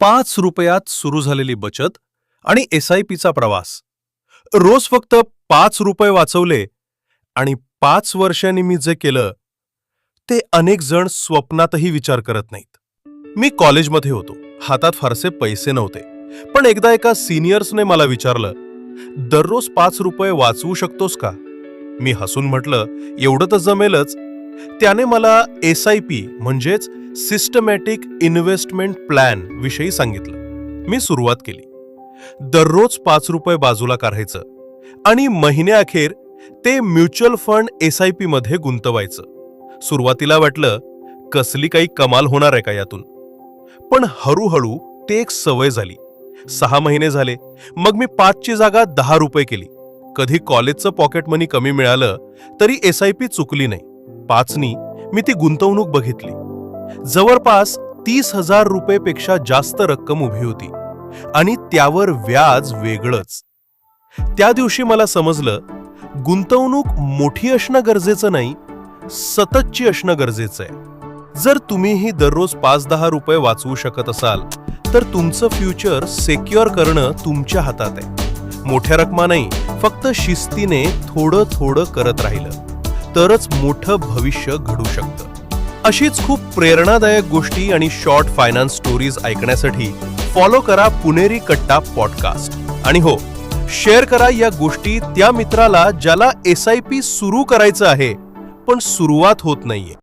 ₹5 सुरू झालेली बचत आणि SIPचा प्रवास. रोज फक्त ₹5 वाचवले आणि 5 वर्षांनी मी जे केलं ते अनेक जण स्वप्नातही विचार करत नाहीत. मी कॉलेजमध्ये होतो. हातात फारसे पैसे नव्हते. पण एकदा एका सिनियर्सने मला विचारलं, "दररोज ₹5 वाचवू शकतोस का?" मी हसून म्हटलं, "एवढं तर जमेलच." त्याने मला SIP म्हणजेच सिस्टमॅटिक इन्व्हेस्टमेंट प्लॅन विषयी सांगितलं. मी सुरुवात केली. दररोज ₹5 बाजूला काढायचं आणि महिन्याअखेर ते म्युच्युअल फंड SIP मध्ये गुंतवायचं. सुरुवातीला वाटलं, कसली काही कमाल होणार आहे का यातून? पण हळूहळू ते एक सवय झाली. 6 महिने झाले. मग मी 5ची जागा ₹10 केली. कधी कॉलेजचं पॉकेट मनी कमी मिळालं तरी SIP चुकली नाही. 5नी मी ती गुंतवणूक बघितली. जवळपास ₹30,000 पेक्षा जास्त रक्कम उभी होती आणि त्यावर व्याज वेगळंच. त्या दिवशी मला समजलं, गुंतवणूक मोठी असणं गरजेचं नाही, सततची असणं गरजेचं आहे. जर तुम्हीही दररोज ₹5-10 वाचवू शकत असाल तर तुमचं फ्युचर सिक्युअर करणं तुमच्या हातात आहे. मोठ्या रकमा नाही, फक्त शिस्तीने थोडं थोडं करत राहिलं तरच मोठं भविष्य घडू शकतं. अशीच खूप प्रेरणादायक गोष्टी आणि शॉर्ट फायनान्स स्टोरीज ऐकण्यासाठी फॉलो करा पुणेरी कट्टा पॉडकास्ट. आणि हो, शेअर करा या गोष्टी त्या मित्राला ज्याला SIP सुरू करायचं आहे पण सुरुवात होत नाहीये.